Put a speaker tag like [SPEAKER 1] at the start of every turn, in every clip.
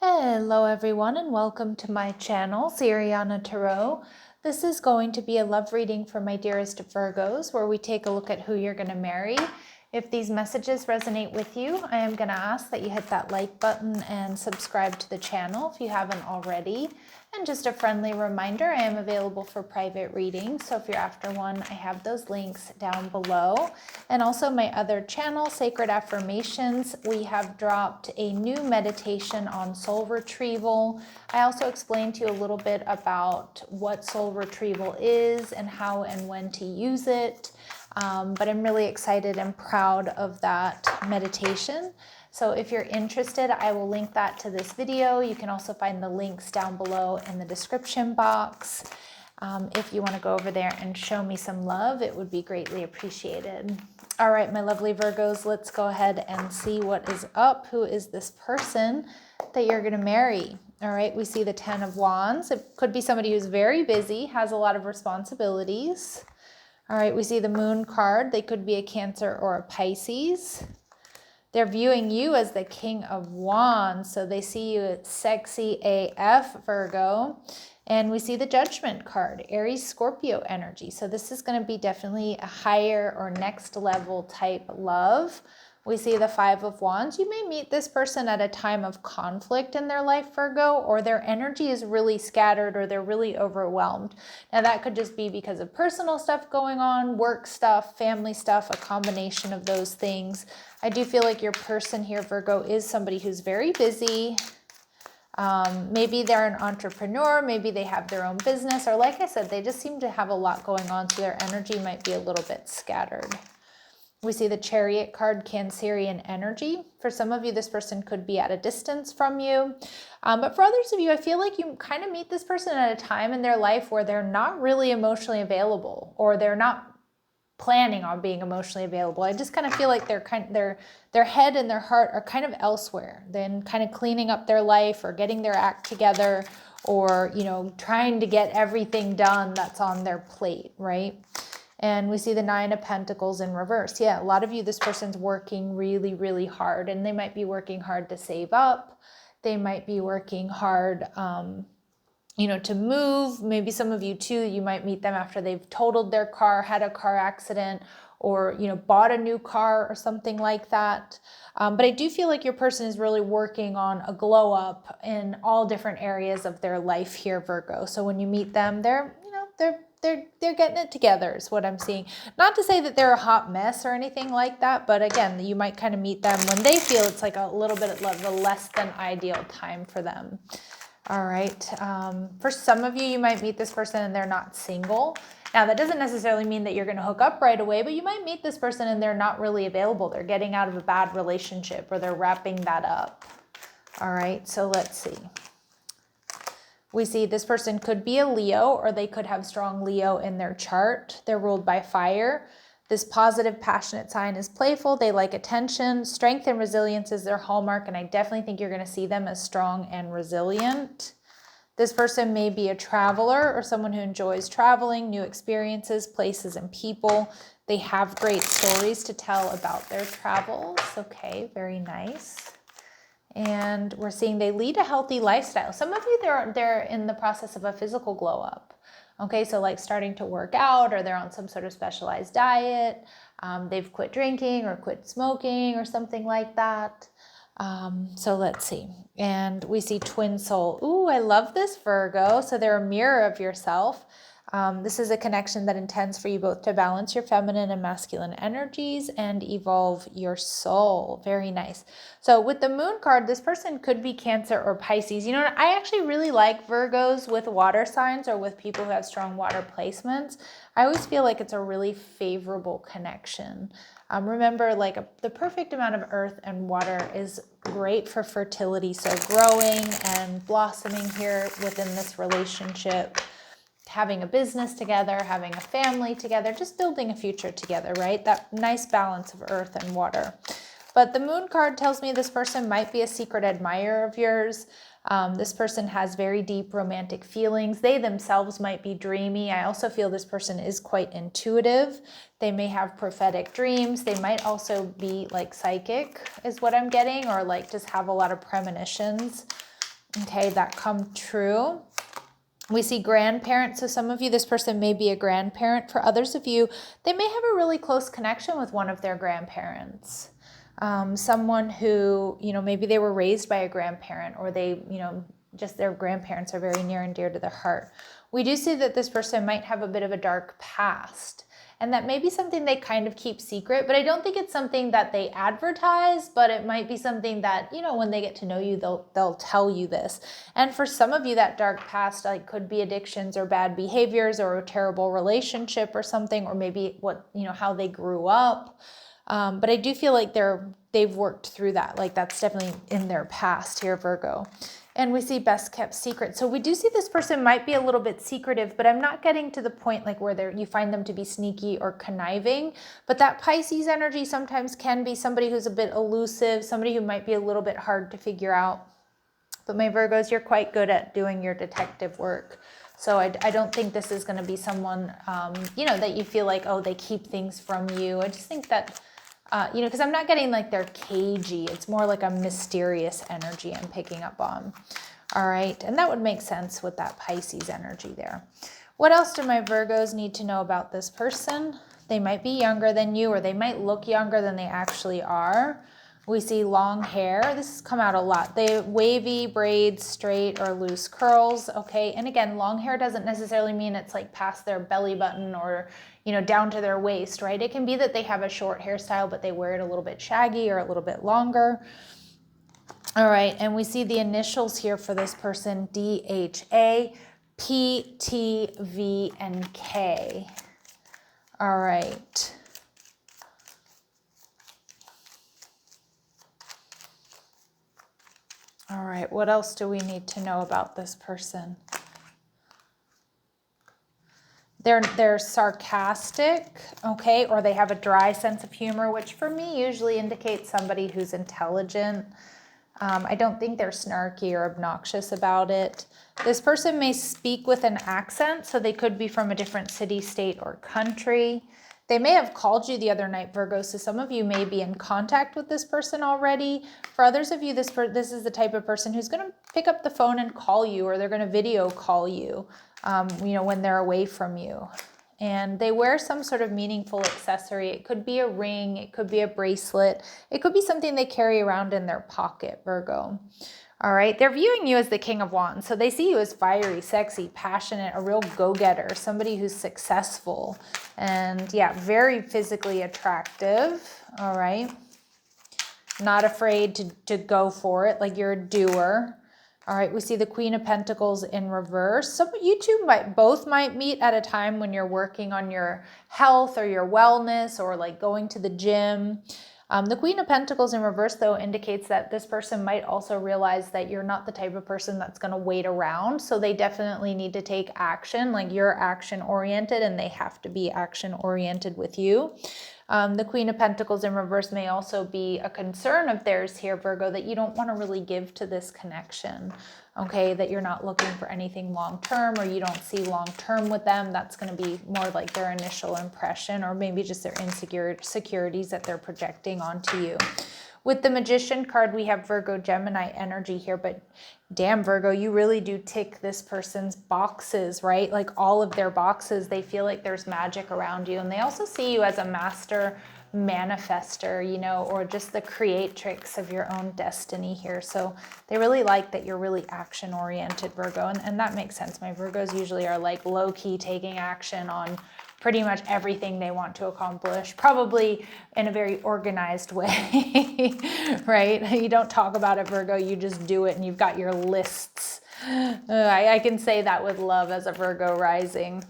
[SPEAKER 1] Hello everyone and welcome to my channel, Sirianatarot. This is going to be a love reading for my dearest Virgos where we take a look at who you're going to marry. If these messages resonate with you, I am going to ask that you hit that like button and subscribe to the channel if you haven't already. And just a friendly reminder, I am available for private readings, so if you're after one, I have those links down below. And also my other channel, Sacred Affirmations, we have dropped a new meditation on Soul Retrieval. I also explained to you a little bit about what Soul Retrieval is and how and when to use it. But I'm really excited and proud of that meditation. So if you're interested, I will link that to this video. You can also find the links down below in the description box. If you want to go over there and show me some love, it would be greatly appreciated. All right, my lovely Virgos, let's go ahead and see what is up. Who is this person that you're going to marry? All right, we see the 10 of Wands. It could be somebody who's very busy, has a lot of responsibilities. All right, we see the Moon card. They could be a Cancer or a Pisces. They're viewing you as the King of Wands, so they see you as sexy AF, Virgo. And we see the Judgment card, Aries, Scorpio energy. So this is going to be definitely a higher or next level type love. We see the 5 of Wands. You may meet this person at a time of conflict in their life, Virgo, or their energy is really scattered or they're really overwhelmed. Now that could just be because of personal stuff going on, work stuff, family stuff, a combination of those things. I do feel like your person here, Virgo, is somebody who's very busy. Maybe they're an entrepreneur, maybe they have their own business, or like I said, they just seem to have a lot going on, so their energy might be a little bit scattered. We see the Chariot card, Cancerian energy. For some of you, this person could be at a distance from you. But for others of you, I feel like you kind of meet this person at a time in their life where they're not really emotionally available, or they're not planning on being emotionally available. I just kind of feel like their head and their heart are kind of elsewhere than kind of cleaning up their life or getting their act together, or, you know, trying to get everything done that's on their plate, right? And we see the 9 of Pentacles in reverse. Yeah, a lot of you, this person's working really, really hard, and they might be working hard to save up. They might be working hard, to move. Maybe some of you too, you might meet them after they've totaled their car, had a car accident, or, bought a new car or something like that. But I do feel like your person is really working on a glow up in all different areas of their life here, Virgo. So when you meet them, they're getting it together is what I'm seeing. Not to say that they're a hot mess or anything like that, but again, you might kind of meet them when they feel it's like a little bit of a less than ideal time for them. All right. For some of you, you might meet this person and they're not single. Now, that doesn't necessarily mean that you're going to hook up right away, but you might meet this person and they're not really available. They're getting out of a bad relationship, or they're wrapping that up. All right. So let's see. We see this person could be a Leo, or they could have strong Leo in their chart. They're ruled by fire. This positive, passionate sign is playful. They like attention. Strength and resilience is their hallmark, and I definitely think you're going to see them as strong and resilient. This person may be a traveler or someone who enjoys traveling, new experiences, places, and people. They have great stories to tell about their travels. Okay, very nice. And we're seeing they lead a healthy lifestyle. Some of you, they're in the process of a physical glow up. Okay, so like starting to work out, or they're on some sort of specialized diet. They've quit drinking or quit smoking or something like that. So let's see. And we see twin soul. Ooh, I love this, Virgo. So they're a mirror of yourself. This is a connection that intends for you both to balance your feminine and masculine energies and evolve your soul. Very nice. So with the Moon card, this person could be Cancer or Pisces. You know what? I actually really like Virgos with water signs, or with people who have strong water placements. I always feel like it's a really favorable connection. Remember, the perfect amount of earth and water is great for fertility. So growing and blossoming here within this relationship, having a business together, having a family together, just building a future together, right? That nice balance of earth and water. But the Moon card tells me this person might be a secret admirer of yours. This person has very deep romantic feelings. They themselves might be dreamy. I also feel this person is quite intuitive. They may have prophetic dreams. They might also be like psychic is what I'm getting, or like just have a lot of premonitions. okay, that come true. We see grandparents. So some of you, this person may be a grandparent. For others of you, they may have a really close connection with one of their grandparents. Someone who, maybe they were raised by a grandparent, or they, just their grandparents are very near and dear to their heart. We do see that this person might have a bit of a dark past, and that may be something they kind of keep secret, but I don't think it's something that they advertise, but it might be something that, when they get to know you, they'll tell you this. And for some of you, that dark past could be addictions or bad behaviors or a terrible relationship or something, or maybe how they grew up. But I do feel like they've worked through that. That's definitely in their past here, Virgo. And we see best kept secret. So we do see this person might be a little bit secretive, but I'm not getting to the point where you find them to be sneaky or conniving. But that Pisces energy sometimes can be somebody who's a bit elusive, somebody who might be a little bit hard to figure out. But my Virgos, you're quite good at doing your detective work. So I don't think this is going to be someone, that you feel like, oh, they keep things from you. I just think that, because I'm not getting they're cagey. It's more like a mysterious energy I'm picking up on. All right. And that would make sense with that Pisces energy there. What else do my Virgos need to know about this person? They might be younger than you, or they might look younger than they actually are. We see long hair. This has come out a lot. They wavy braids, straight or loose curls. Okay. And again, long hair doesn't necessarily mean it's past their belly button or, down to their waist, right? It can be that they have a short hairstyle, but they wear it a little bit shaggy or a little bit longer. All right. And we see the initials here for this person: DHA, P, T, V, and K. All right. All right, what else do we need to know about this person? They're sarcastic, okay, or they have a dry sense of humor, which for me usually indicates somebody who's intelligent. I don't think they're snarky or obnoxious about it. This person may speak with an accent, so they could be from a different city, state, or country. They may have called you the other night, Virgo, so some of you may be in contact with this person already. For others of you, this is the type of person who's going to pick up the phone and call you, or they're going to video call you, when they're away from you. And they wear some sort of meaningful accessory. It could be a ring, it could be a bracelet, it could be something they carry around in their pocket, Virgo. All right, they're viewing you as the King of Wands. So they see you as fiery, sexy, passionate, a real go-getter, somebody who's successful and, yeah, very physically attractive. All right, not afraid to go for it, you're a doer. All right, we see the Queen of Pentacles in reverse. So you two both might meet at a time when you're working on your health or your wellness, or going to the gym. The Queen of Pentacles in reverse, though, indicates that this person might also realize that you're not the type of person that's going to wait around. So they definitely need to take action. You're action oriented, and they have to be action oriented with you. The Queen of Pentacles in reverse may also be a concern of theirs here, Virgo, that you don't want to really give to this connection, okay? That you're not looking for anything long-term, or you don't see long-term with them. That's going to be more like their initial impression, or maybe just their insecurities that they're projecting onto you. With the Magician card, we have Virgo, Gemini energy here, but damn, Virgo, you really do tick this person's boxes, right? All of their boxes, they feel like there's magic around you. And they also see you as a master manifester, or just the creatrix of your own destiny here. So they really like that you're really action-oriented, Virgo. And that makes sense. My Virgos usually are low-key taking action on pretty much everything they want to accomplish, probably in a very organized way, right? You don't talk about it, Virgo, you just do it, and you've got your lists. I can say that with love as a Virgo rising.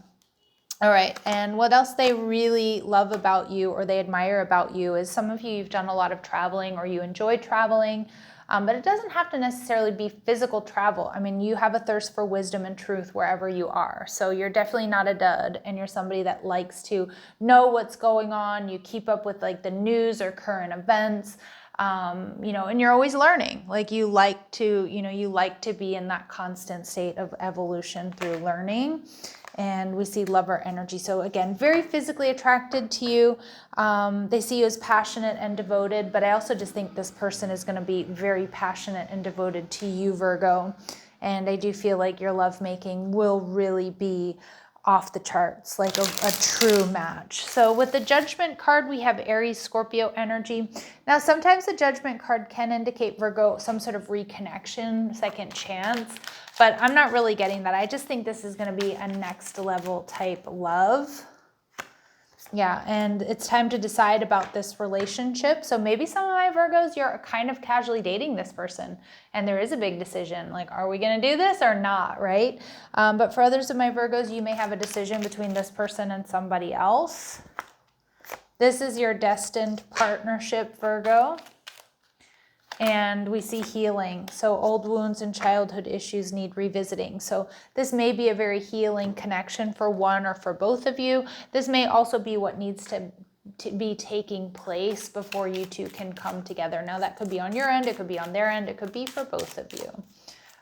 [SPEAKER 1] All right, and what else they really love about you, or they admire about you, is some of you've done a lot of traveling, or you enjoy traveling. But it doesn't have to necessarily be physical travel. I mean, you have a thirst for wisdom and truth wherever you are. So you're definitely not a dud, and you're somebody that likes to know what's going on. You keep up with the news or current events. you know, and you're always learning. Like you like to, you know, you like to be in that constant state of evolution through learning. And we see lover energy. So again, very physically attracted to you. They see you as passionate and devoted, but I also just think this person is going to be very passionate and devoted to you, Virgo. And I do feel like your lovemaking will really be off the charts, like a true match. So with the Judgment card, we have Aries, Scorpio energy. Now, sometimes the Judgment card can indicate, Virgo, some sort of reconnection, second chance, but I'm not really getting that. I just think this is going to be a next level type love. Yeah, and it's time to decide about this relationship. So maybe some of my Virgos, you're kind of casually dating this person, and there is a big decision, like, are we going to do this or not, right? But for others of my Virgos, you may have a decision between this person and somebody else. This is your destined partnership, Virgo. And we see healing. So old wounds and childhood issues need revisiting. So this may be a very healing connection for one or for both of you. This may also be what needs to be taking place before you two can come together. Now that could be on your end, it could be on their end, it could be for both of you.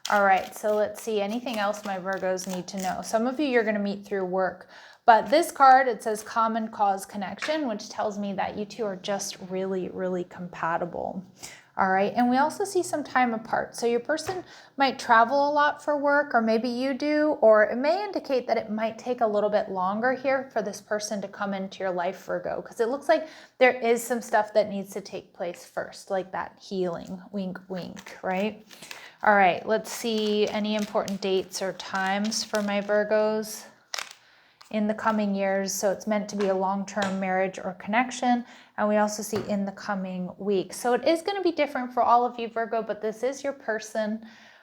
[SPEAKER 1] All right, so let's see, anything else my Virgos need to know? Some of you, you're gonna meet through work. But this card, it says common cause connection, which tells me that you two are just really, really compatible. All right, and we also see some time apart. So your person might travel a lot for work, or maybe you do, or it may indicate that it might take a little bit longer here for this person to come into your life, Virgo, because it looks like there is some stuff that needs to take place first, like that healing, wink, wink, right? All right, let's see any important dates or times for my Virgos in the coming years. So it's meant to be a long-term marriage or connection. And we also see in the coming weeks. So it is going to be different for all of you, Virgo, but this is your person.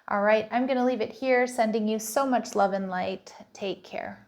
[SPEAKER 1] All right, I'm going to leave it here, sending you so much love and light. Take care.